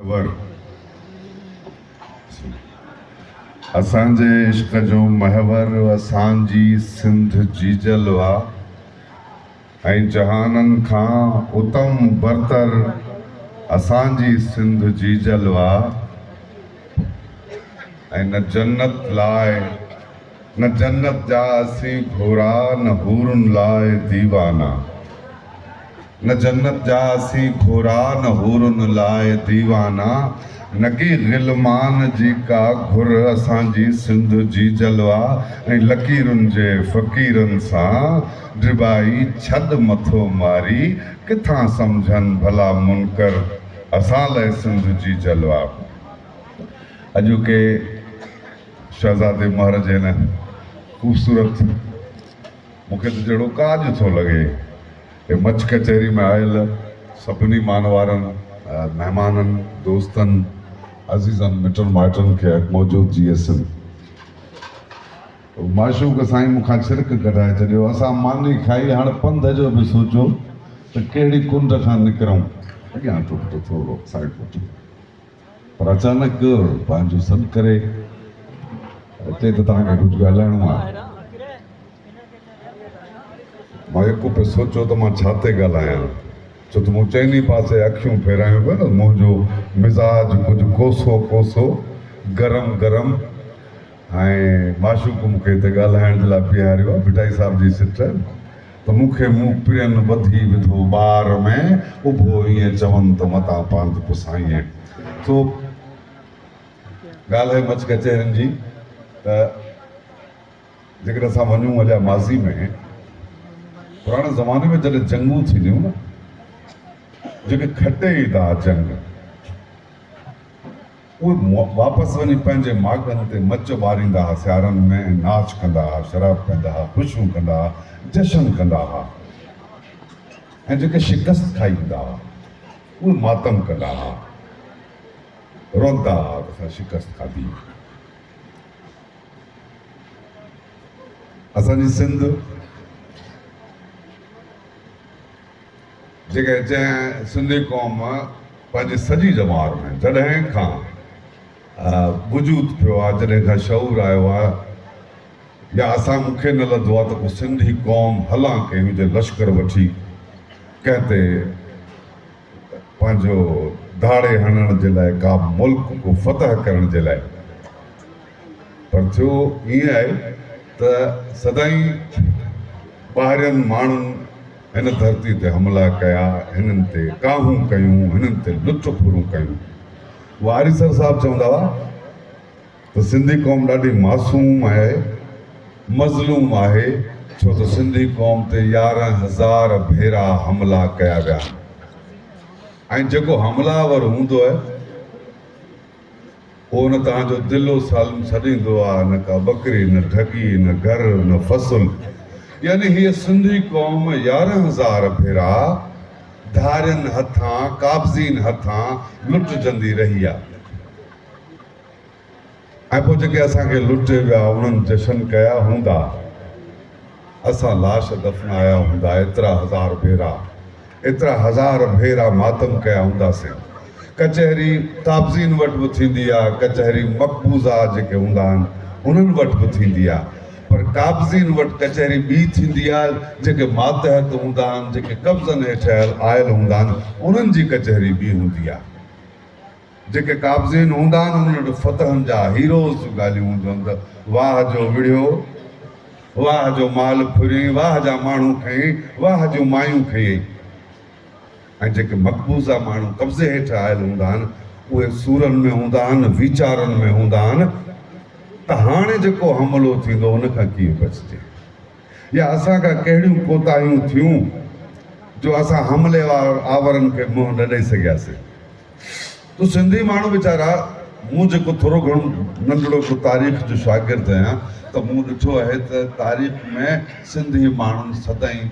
ख़बर असांजे इश्क जो महवर असांजी सिंध जी जलवा ऐं जहाननि खां उत्तम बरतर असांजी सिंध जी जलवा ऐं न जन्नत लाइ न जन्नत जा असीं घोड़ा न हूरुनि लाइ दीवाना न जन्नत जा असीं घोड़ा न हूरुनि लाइ दीवाना न की ग़िलमान जी का घुर असांजी सिंध जी जलवा ऐं लकीरुनि जे फ़क़ीरनि सां ड्रिबाई छॾ मथो मारी किथां सम्झनि भला मुनकर असां लाइ सिंध जी जलवा। अॼोके शहज़ादे महाराज न ख़ूबसूरत मूंखे त जहिड़ो काज थो लॻे मच कचहरी में आयल सभिनी मान वारनि महिमाननि दोस्तनि अज़ीज़नि मिटनि माइटनि खे मौजूदगी असन माशूक साईं मूंखां छिरक कढाए छॾियो। असां मानी खाई हाणे पंध जो बि सोचो त कहिड़ी कुंड खां निकिरूं अॻियां टुट थोरो साइड टुट पर अचानक पंहिंजो सॾु करे हिते त तव्हांखे कुझु ॻाल्हाइणो आहे। मां हिकु पे सोचो त मां छा ते ॻाल्हायां छो त मूं चइनी पासे अखियूं फेरायूं पिया न मुंहिंजो मिज़ाज कुझु कोसो कोसो गरम गरम ऐं माशूक मूंखे हिते ॻाल्हाइण जे लाइ बीहारियो आहे भिटाई साहिब जी सिट त मूंखे मूं प्रियनि ॿधी विधो ॿार में उभो ईअं चवनि त मतां पांध पुसाईं तो ॻाल्हि आहे मच कचहरियुनि जी त जेकॾहिं असां वञूं हलिया माज़ी में पुराणे ज़माने में जॾहिं जंगूं थींदियूं न जेके खटे ईंदा हुआ जंग उहे वापसि वञी पंहिंजे माॻनि ते मच ॿारींदा हुआ सियारनि में नाच कंदा हुआ शराब पीअंदा हुआ ख़ुशियूं कंदा हुआ जशन कंदा हुआ ऐं जेके शिकस्त खाई ईंदा हुआ उहे मातम कंदा हुआ रोंदा हुआ त असां शिकस्त खाधी। असांजी सिंध जेके जंहिं सिंधी क़ौम पंहिंजी सॼी जमात में जॾहिं खां वजूद पियो आहे जॾहिं खां शऊर आयो आहे या असां मूंखे न लॻंदो आहे त को सिंधी क़ौम हलां कयूं जे लश्कर वठी कंहिं ते पंहिंजो दाड़े हणण जे लाइ का मुल्क को फतह करण जे लाइ पर थियो ईअं आहे त सदाईं ॿाहिरियनि माण्हुनि हिन धरती ते हमला कया हिननि ते काहूं कयूं हिननि ते लुट फुरूं कयूं। वारिसर साहब चवंदा हुआ त सिंधी क़ौम ॾाढी मासूम आहे मज़लूम आहे छो त सिंधी क़ौम ते 11,000 भेरा हमला कया विया ऐं जेको हमलावर हूंदो आहे उहो न तव्हांजो दिलो सालम छॾींदो आहे न का बकरी न ठगी न घर न फसल यानी हीअ सिंधी क़ौम 11,000 भेरा धारियुनि हथां काब्ज़ीन हथां लुटजंदी रही आहे ऐं पोइ जेके असांखे लुटे विया उन्हनि जशन कया हूंदा असां लाश दफ़नाया हूंदा एतिरा हज़ार भेरा मातम कया हूंदासीं। कचहरी काब्ज़ीन वटि बि थींदी आहे कचहरी मक़बूज़ा जेके हूंदा आहिनि उन्हनि वटि बि थींदी आहे पर काब्ज़ीन वटि कचहरी ॿी थींदी आहे जेके मातहत हूंदा आहिनि जेके कब्ज़नि हेठि आयल हूंदा आहिनि उन्हनि जी कचहरी ॿी हूंदी आहे। जेके काब्ज़ीन हूंदा आहिनि उन्हनि वटि फतहनि जा हीरोज़ जूं ॻाल्हियूं हूंदियूं आहिनि त वाह जो विड़ियो वाह जो माल फुरियईं वाह जा माण्हू खईं वाह जूं मायूं खईं ऐं जेके मक़बूज़ा माण्हू कब्ज़े हेठि आयल हूंदा आहिनि उहे सूरनि में हूंदा आहिनि वीचारनि में हूंदा आहिनि त हाणे जेको हमिलो थींदो हुन खां कीअं बचिजे या असांखां कहिड़ियूं कोताहियूं थियूं जो असां हमले आवरनि खे मुंहुं न ॾेई सघियासीं। तो सिंधी माण्हू वीचारा मूं जेको थोरो घणो नंढड़ो को तारीख़ जो शागिर्दु आहियां त मूं ॾिठो आहे त तारीख़ में सिंधी माण्हुनि सदाईं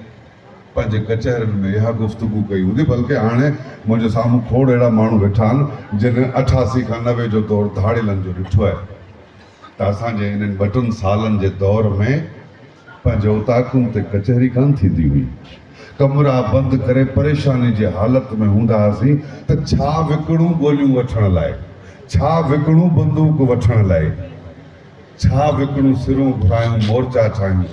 पंहिंजे कचहरियुनि में इहा गुफ़्तगू कई हूंदी बल्कि हाणे मुंहिंजे साम्हूं खोड़ अहिड़ा माण्हू वेठा आहिनि जिन 88 खां 90 जो दौरु धाड़ेलनि जो ॾिठो आहे त असांजे हिननि 2 सालनि जे दौर में पंहिंजे उताकुनि ते कचहरी कान थींदी हुई कमरा बंदि करे परेशानी जी हालत में हूंदा हुआसीं त छा विकिणूं गोलियूं वठण लाइ, छा विकिणूं बंदूक वठण लाइ, छा विकिणूं सिरूं घुरायूं मोर्चा ठाहियूं।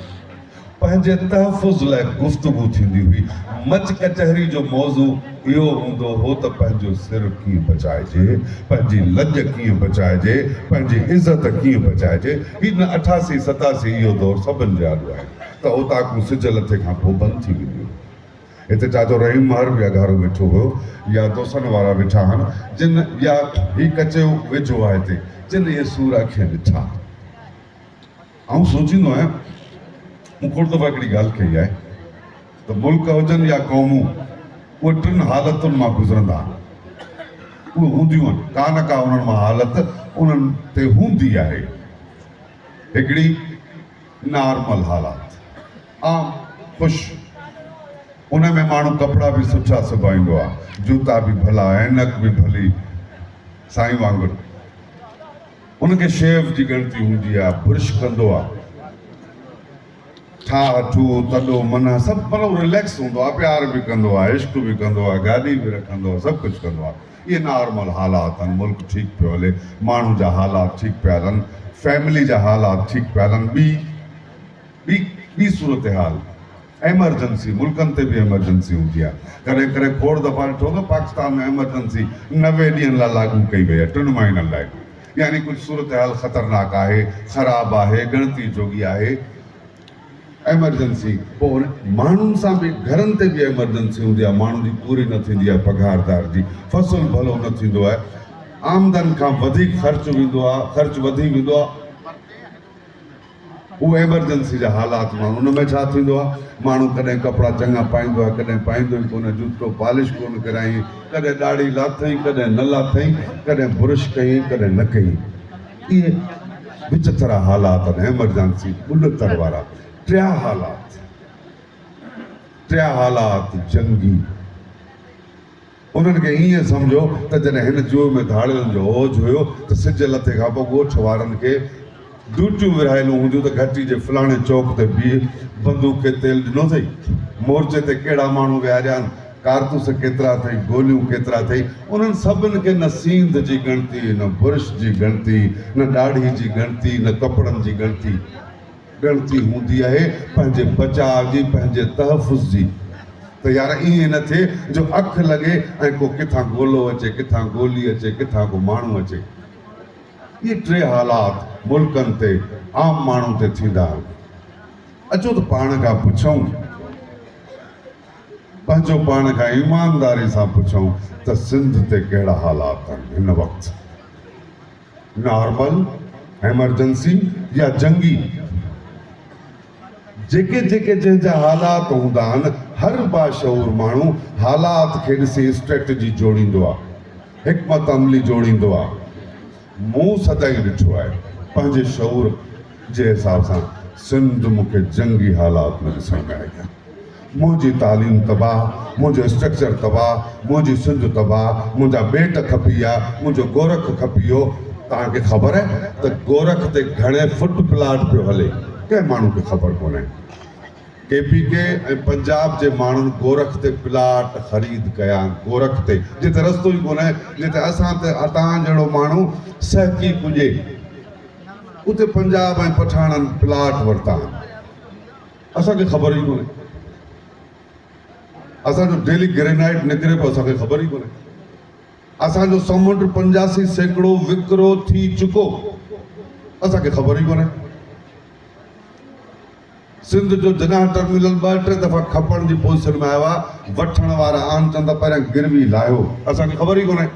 पंहिंजे तहफ़ुज़ लाइ गुफ़्तगू थींदी हुई। मच कचहरी जो मौज़ू इहो हूंदो हो त पंहिंजो सिर कीअं बचाइजे, पंहिंजी लॼ कीअं बचाइजे, पंहिंजी इज़त कीअं बचाइजे। हिन 88 87 इहो दौरु सभिनि जे आॾो आहे त उताकूं सिज लथे खां पोइ बंदि थी वेंदियूं। हिते चाचो रहीम महर बि अघारो वेठो हुयो, या दोसनि वारा वेठा आहिनि जिन, या ही कचो वेझो आहे हिते, जिन इहे सूर अखियूं ॾिठा। आउं सोचींदो आहियां, मूं खोड़ दफ़ा हिकिड़ी ॻाल्हि कई आहे त मुल्क हुजनि या क़ौमूं, उहे टिनि हालतुनि मां गुज़रंदा आहिनि। उहे हूंदियूं आहिनि, का न का उन्हनि मां हालत उन्हनि ते हूंदी आहे। हिकिड़ी नॉर्मल हालात, आम ख़ुशि, उन में माण्हू कपिड़ा बि सुठा सुभाईंदो आहे, जूता बि भला, ऐनक बि भली साईं वांगुरु। उनखे शेव जी ॻणती हूंदी आहे, ब्रुश कंदो आहे, ठाठू तॾो मना सभु मतिलबु रिलैक्स हूंदो आहे, प्यार बि कंदो आहे, इश्क बि कंदो आहे, गाॾी बि रखंदो आहे, सभु कुझु कंदो आहे। इहे नॉर्मल हालात आहिनि। मुल्क ठीकु पियो हले, माण्हू जा हालात ठीकु पिया हलनि, फैमिली जा हालात ठीकु पिया हलनि। ॿी सूरत हाल एमरजेंसी, मुल्कनि ते बि एमरजेंसी हूंदी आहे। कॾहिं कॾहिं खोड़ दफ़ा ॾिठो त पाकिस्तान में एमरजेंसी 90 ॾींहंनि लाइ लागू कई वई आहे, 3 महीननि लाइ। यानी कुझु सूरत हाल ख़तरनाक आहे, ख़राबु आहे, ॻणती जोगी आहे, एमरजेंसी। पोइ माण्हुनि सां बि, घरनि ते बि एमरजेंसी हूंदी आहे, माण्हू जी पूरी न थींदी आहे पघारदार जी, फ़सुलु भलो न थींदो आहे, आमदन खां वधीक ख़र्चु वेंदो आहे, ख़र्चु वधी वेंदो आहे। उहे एमरजेंसी जा हालात माण्हू, उन में छा थींदो आहे, माण्हू कॾहिं कपिड़ा चङा पाईंदो आहे, कॾहिं पाईंदो ई कोन, जूतो पॉलिश कोन कराई, कॾहिं ॾाढ़ी लाथई, कॾहिं न लाथई, कॾहिं ब्रुश कई, कॾहिं न कई। इहे विचित्र हालात आहिनि एमरजेंसी मुल्तर वारा। टिया हालात जंगी। उन्हनि खे ईअं सम्झो त जॾहिं हिन जुए में धाड़ियुनि जो ओझ हुयो त सिज लथे खां पोइ ॻोठ वारनि खे ड्यूटियूं विरहाइलियूं हूंदियूं त घटी जे फलाणे चौक ते बीह, बंदूक खे तेल ॾिनो अथई, मोर्चे ते कहिड़ा माण्हू विहारिया आहिनि, कारतूस केतिरा अथई, गोलियूं केतिरा अथई। उन्हनि सभिनि खे न सींध जी ॻणती, न बुरुश जी ॻणती, न ॾाढ़ी जी ॻणती, न कपिड़नि जी ॻणती हूंदी आहे, पंहिंजे बचाव जी, पंहिंजे तहफ़ुज़ जी। त यार ईअं न थिए जो अखि लॻे ऐं को किथां गोलो अचे, किथां गोली अचे, किथां को माण्हू अचे। इहे 3 हालात मुल्कनि ते, आम माण्हू ते थींदा आहिनि। अचो त पाण खां पुछूं, पंहिंजो पाण खां ईमानदारी सां पुछूं त सिंध ते कहिड़ा हालात आहिनि हिन वक़्तु, नॉर्मल, एमरजेंसी या जंगी। जेके जंहिंजा हालात हूंदा आहिनि, हर बाशऊर माण्हू हालात खे ॾिसी स्ट्रेटजी जोड़ींदो आहे, हिकमत अमली जोड़ींदो आहे। मूं सदाई ॾिठो आहे पंहिंजे शऊर जे हिसाब सां, सिंध मूंखे जंगी हालात में ॾिसण में आई आहे। मुंहिंजी तालीम तबाह, मुंहिंजो स्ट्रक्चर तबाह, मुंहिंजी सिंध तबाह, मुंहिंजा बेट खपी विया, मुंहिंजो गोरख खपी वियो। तव्हांखे ख़बर आहे त गोरख ते घणे फुट प्लाट पियो हले, कंहिं माण्हू खे ख़बर कोन्हे। KPK ऐं पंजाब जे माण्हुनि गोरख ते प्लाट ख़रीद कया, गोरख ते, जिते रस्तो ई कोन्हे, जिते असां ते तव्हां जहिड़ो माण्हू सहकी पुॼे, उते पंजाब ऐं पठाणनि प्लाट वरिता आहिनि। असांखे ख़बर ई कोन्हे, असांजो डेली ग्रेनाइट निकिरे पियो, असांखे ख़बर ई कोन्हे। असांजो समुंड 85% विकिरो थी चुको, असांखे ख़बर ई कोन्हे। सिंध जो जनाह टर्मिनल 2-3 दफ़ा खपण जी पोज़ीशन में आयो आहे, वठण वारा आन चंद पहिरियां गिरवी लाहियो, असांखे ख़बर ई कोन्हे।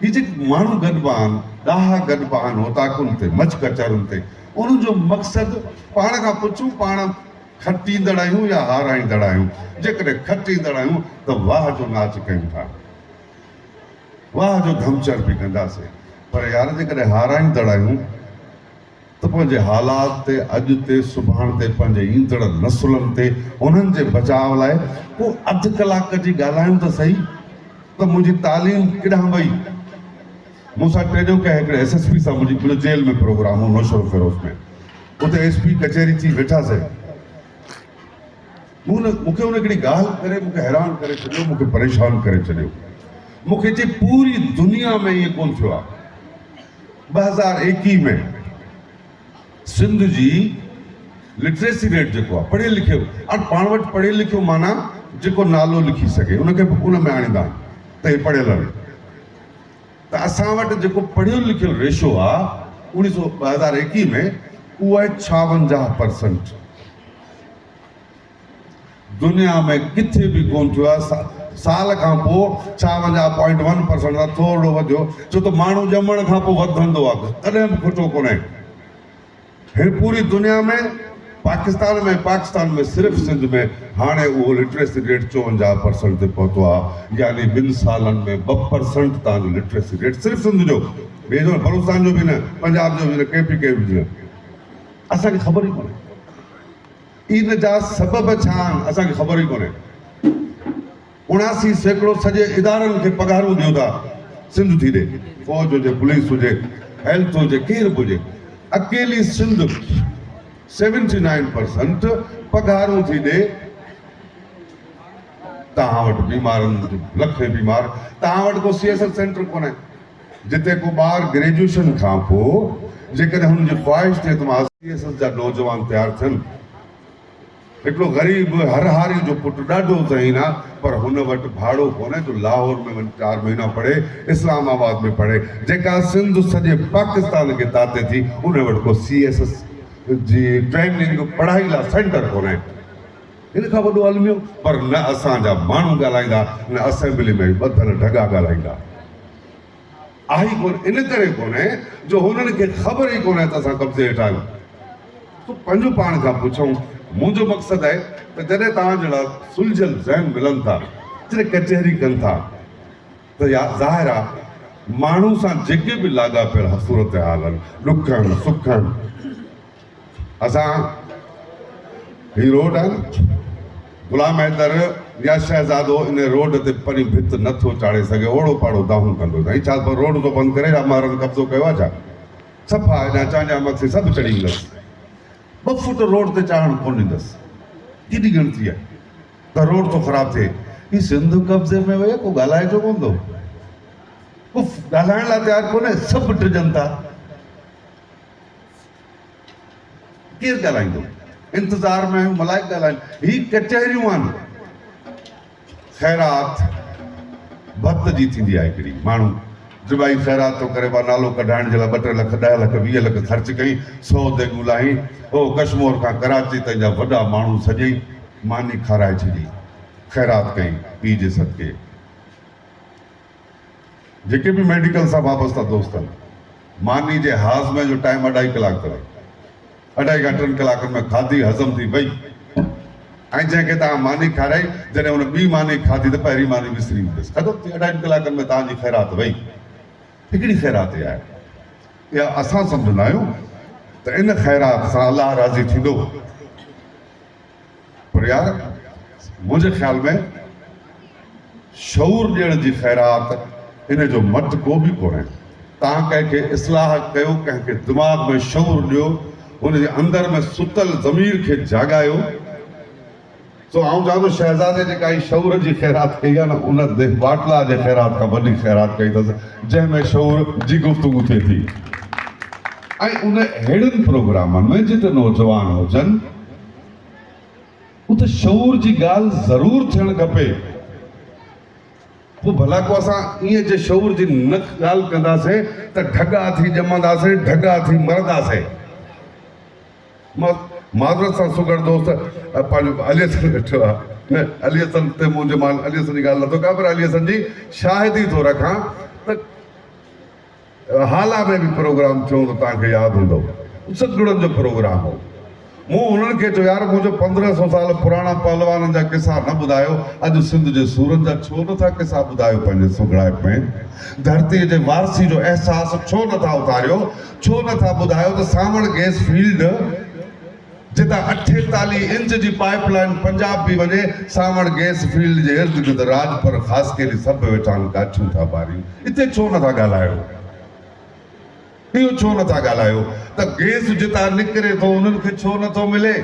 ही जेके माण्हू गॾिबा आहिनि, ॾाहा गॾिबा आहिनि होताकुनि ते, मच कचहरुनि ते, उन्हनि जो मक़सदु पाण खां पुछूं, पाण खटींदड़ आहियूं या हाराईंदड़ आहियूं। जेकॾहिं खटींदड़ आहियूं त वाह जो नाच कयूं था, वाह जो धमचर बि कंदासीं, पर यार जेकॾहिं हाराईंदड़ आहियूं त पंहिंजे हालात ते, अॼु ते, सुभाणे ते, पंहिंजे ईंदड़ नसुलनि ते, उन्हनि जे बचाव लाइ पोइ अधु कलाक जी ॻाल्हायूं त सही त मुंहिंजी तालीम किॾां वई। मूंसां टेॾियो कंहिं हिकिड़े SSP सां मुंहिंजी जेल में प्रोग्राम हो, नौशरो फिरोज़ में, उते SP कचहरी थी वेठासीं। मूंखे उन हिकिड़ी ॻाल्हि करे मूंखे हैरान करे छॾियो, मूंखे परेशान करे छॾियो। मूंखे चई पूरी दुनिया में ईअं कोन थियो आहे। 2021 में सिंध जी लिटरेसी रेट जेको आहे पढ़ियल लिखियो, और पाण वटि पढ़ियल लिखियो माना जेको नालो लिखी सघे उनखे उन में आणींदा आहिनि त हे पढ़ियल आहिनि। त असां वटि जेको पढ़ियल लिखियल रेशो आहे 2021 में उहो आहे 56%। दुनिया में किथे बि कोन थियो आहे। साल खां पोइ 56.1% आहे, थोरो वधियो, छो त माण्हू ॼमण खां पोइ वधंदो आहे, कॾहिं बि खुटो कोन्हे। हिन पूरी दुनिया में पाकिस्तान में सिर्फ़ु सिंध में हाणे उहो लिटरेसी रेट 54% ते पहुतो आहे, यानी 2 सालनि में 2% तव्हांजो लिटरेसी रेट सिर्फ़ु सिंध जो, ॿिए जो बलूचिस्तान जो बि न, पंजाब जो बि न, के बि न। असांखे ख़बर ई कोन्हे इन जा सबब छा आहिनि, असांखे ख़बर ई कोन्हे। 79% सॼे इदारनि खे पघारूं ॾियूं था सिंध थी ॾे, फौज हुजे, पुलिस हुजे, हेल्थ हुजे, केरु बि हुजे। अकेली सिंध 79% पघारूं थी ॾे। तव्हां वटि बीमारनि लखे बीमार, तव्हां वटि को CSL सेंटर कोन्हे जिते को ॿार ग्रेजुएशन खां पोइ जेकॾहिं हुनजी ख़्वाहिश थिए त मां CSL जा नौजवान तयारु थियनि। हिकिड़ो ग़रीब हर हारी जो पुटु ॾाढो ज़हीन आहे, पर हुन वटि भाड़ो कोन्हे जो लाहौर में वञी 4 महीना पढ़े, इस्लामाबाद में पढ़े। जेका सिंध सॼे पाकिस्तान खे ताते थी, उन वटि को CSL जी ट्रेनिंग पढ़ाई लाइ सेंटर कोन्हे। हिन खां वॾो अलमियो, पर न असांजा माण्हू ॻाल्हाईंदा, न असेंबली में ॿधल ढगा ॻाल्हाईंदा। आहे कोन, इन करे कोन्हे जो हुननि खे ख़बर ई कोन्हे त असां कब्ज़े हेठि आहियूं। तो पंहिंजो पाण खां पुछूं। मुंहिंजो मक़सदु आहे त जॾहिं तव्हां जहिड़ा सुलझियल ज़हन मिलनि था, जॾहिं कचहरी कनि था, त ज़ाहिर आहे माण्हू सां जेके बि लाॻापियल सूरत हाल आहिनि, ॾुखनि सुखनि, असां ही रोड आहे न, गुलाम हैदर या शहज़ादो इन रोड ते परी भित नथो चाढ़े सघे, ओड़ो पाड़ो दाहूं कंदो। साईं छा रोड थो बंदि करे, या मारनि कब्ज़ो कयो आहे छा? सफ़ा अञा अचांजा मथे सभु चढ़ी ईंदसि, 2 फुट रोड ते चढ़णु कोन ईंदसि। केॾी गिणती आहे त रोड थो ख़राबु थिए। ही सिंध कब्ज़े में वयो, को ॻाल्हाइजो कोन थो, को ॻाल्हाइण लाइ तयारु कोन्हे, सभु टिजनि था। केरु ॻाल्हाईंदो? इंतज़ार में आहियूं, मलाइक ॻाल्हाइनि। ही कचहरियूं आहिनि। ख़ैरात भत जी थींदी आहे हिकिड़ी, माण्हू जुबाई ख़ैरात थो करे, मां नालो कढाइण जे लाइ 2 लख 10 लख 20 लख ख़र्च कई, 100 देगूं लाही, ओ कश्मीर खां कराची ताईं जा वॾा माण्हू सॼी मानी खाराए छॾी, ख़ैरात कई पीउ जे सदके। जेके बि मेडिकल सां वाबस्ता दोस्त आहिनि, मानी जे हाज़मे जो टाइम 2.5 कलाक अथव। 2.5 खां 3 कलाकनि में खाधी हज़म थी वई, ऐं जंहिंखे तव्हां मानी खाराई, जॾहिं हुन ॿी मानी खाधी त पहिरीं मानी विसरी वेंदसि, ख़तमु थी। 2.5 कलाकनि में तव्हांजी ख़ैरात वई। हिकिड़ी ख़ैरात इहा आहे, इहा असां सम्झंदा आहियूं त इन ख़ैरात सां अलाह राज़ी थींदो, पर यार मुंहिंजे ख़्याल में शऊर ॾियण जी ख़ैरात इन जो मट को बि कोन्हे। तव्हां कंहिंखे इस्लाह कयो, कंहिंखे दिमाग़ में शऊर ॾियो, हुनजे अंदर में सुतल ज़मीर खे जाॻायो। सो आउं चवां थो शहज़ादे जेका ही शऊर जी ख़ैरात कई आहे न, उन बाटला जे ख़ैरात खां वॾी ख़ैरात कई अथसि, जंहिंमें शऊर जी गुफ़्तगू थिए थी। ऐं उन अहिड़नि प्रोग्रामनि में जिते नौजवान हुजनि, उते शऊर जी ॻाल्हि ज़रूरु थियणु खपे। पोइ भला को असां ईअं जे शऊर जी न ॻाल्हि कंदासीं त ढगा थी ॼमंदासीं, ढगा थी मरंदासीं। माज़रत सां सुगड़ दोस्त पंहिंजो अली हसन वेठो आहे न, अली हसन ते मुंहिंजे मां अली हसन जी ॻाल्हि नथो कयां, पर अली हसन जी शाहिदी थो रखां त हाला में बि प्रोग्राम थियो त तव्हांखे यादि हूंदो, सतगुणनि जो प्रोग्राम हो। मूं उन्हनि खे चयो यार मुंहिंजो 1500 साल पुराणा पहलवाननि जा किसा न ॿुधायो, अॼु सिंध जे सूरत जा छो नथा किसा ॿुधायो पंहिंजे सुगड़ाइप में? धरतीअ जे वारसी जो अहसासु छो नथा उतारियो? छो नथा ॿुधायो त सावण गैस फील्ड जितां 48 इंच जी पाइपलाइन पंजाब बि वञे, सावण गैस फील्ड जे इर्द गिर्द राजपर ख़ासि करे सभु वेठा आहिनि, गाछूं था ॿारियूं। हिते छो नथा ॻाल्हायो? इहो छो नथा ॻाल्हायो त गैस जितां निकिरे थो उन्हनि खे छो नथो मिले?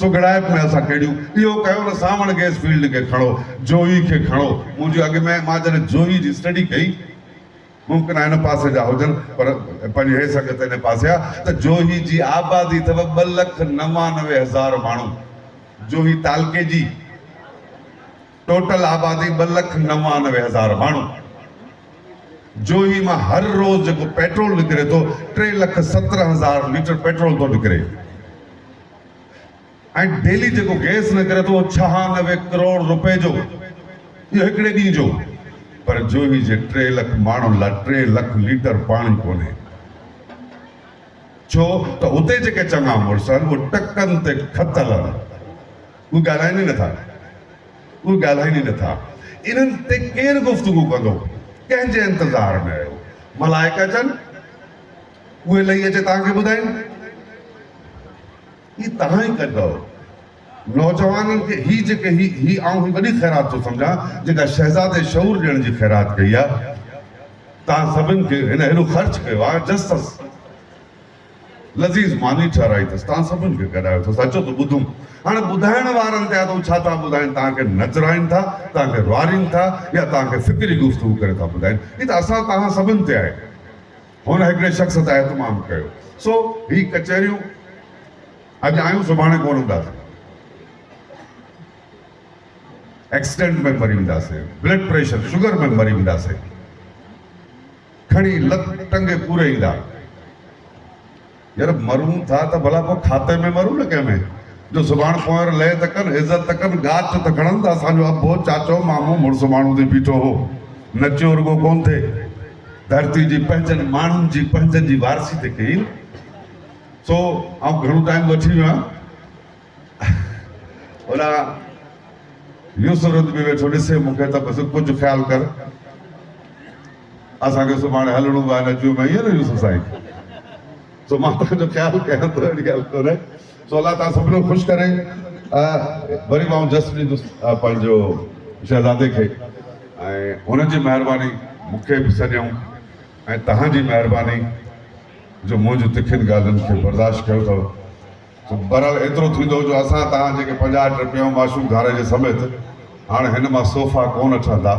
सुगड़ाइप में असां कहिड़ियूं इहो कयो न सावण गैस फील्ड खे खणो जोई खे खणो मुंहिंजे अॻ में मां जॾहिं जोई जी स्टडी कई मुमकिन आहे हिन पासे जा हुजनि पर पंहिंजी हैसियत हिन पासे आहे त जोही जी आबादी अथव 2,99,000 माण्हू जोही तालके जी टोटल आबादी 2,99,000 माण्हू जोही मां हर रोज़ जेको पेट्रोल निकिरे थो 3,17,000 लीटर पेट्रोल थो निकिरे ऐं डेली जेको गैस निकिरे थो 96 करोड़ रुपए जो इहो हिकिड़े ॾींहं जो पर जोही जे 3 लख माण्हुनि लाइ 3 लख लीटर पाणी कोन्हे छो त उते जेके चङा मुड़ुस आहिनि उहे टकनि ते खतल आहिनि उहे ॻाल्हाइनि ई नथा इन्हनि ते केरु गुफ़्तगू कंदो कंहिंजे इंतज़ार में आहियो मलाइका अचनि उहे लही अचे तव्हांखे ॿुधाइनि ही तव्हां ई कंदव नौजवाननि खे ही जेके ही आऊं वॾी ख़ैरात थो सम्झां जेका शहज़ादे शऊर ॾियण जी ख़ैरात कई आहे तव्हां सभिनि खे हिन हेॾो ख़र्चु कयो आहे जसस लज़ीज़ मानी ठहिराई अथसि तव्हां सभिनि खे गॾायो अथसि अचो त ॿुधूं हाणे ॿुधाइण वारनि ते आहे त छा था ॿुधाइनि तव्हांखे नचराइनि था तव्हांखे रुआरीनि था या तव्हांखे फ़िक्री गुफ़्तगू करे था ॿुधाइनि ही त असां तव्हां सभिनि ते आहे हुन हिकिड़े शख़्स ते एतमाम कयो सो ही कचहरियूं अॼु आयूं सुभाणे कोन हूंदासीं एक्सीडेंट में मरी वेंदासीं ब्लड प्रेशर शुगर में मरी वेंदासीं खणी लत टंगे पूरे ईंदा यार मरूं था त भला पोइ खाते में मरूं न कंहिंमें जो सुभाणे पोइ लहे त कनि इज़त त कनि गाच त खणनि था असांजो अबो चाचो मामो मुड़ुसु माण्हू ते बीठो हो नचियो रुगो कोन थिए धरती जी पंहिंजनि माण्हुनि जी पंहिंजनि जी वारसी ते कई सो आउं घणो टाइम वठी वियो आहियां ओला यूसुफ बि वेठो ॾिसे मूंखे त बसि कुझु ख़्यालु कर असांखे सुभाणे हलणो आहे नचियो में ईअं न यूसुफ साईं सो मां तव्हांजो ख़्यालु कयां थो अहिड़ी ॻाल्हि कोन्हे सो अलाह तव्हां सभिनी ख़ुशि करे वरी मां जस्ट ॾींदुसि पंहिंजो शहज़ादे खे ऐं हुनजी महिरबानी मूंखे बि सॼऊं ऐं तव्हांजी महिरबानी जो मुंहिंजूं तिखियुनि ॻाल्हियुनि खे बर्दाश्त कयो अथव तो बहरहाल एतिरो थींदो जो असां तव्हां जेके 50 रुपया माशूम धारे जे समेत हाणे हिन मां सोफ़ा कोन ठहंदा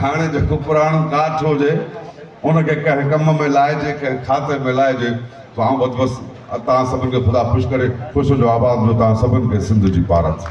हाणे जेको पुराणो काठ हुजे उनखे कंहिं कम में लाइजे कंहिं खाते में लाइजे तो आउं बसि तव्हां सभिनि खे ख़ुदा ख़ुशि करे ख़ुशि जो आबाद जो तव्हां सभिनि खे सिंध जी पारत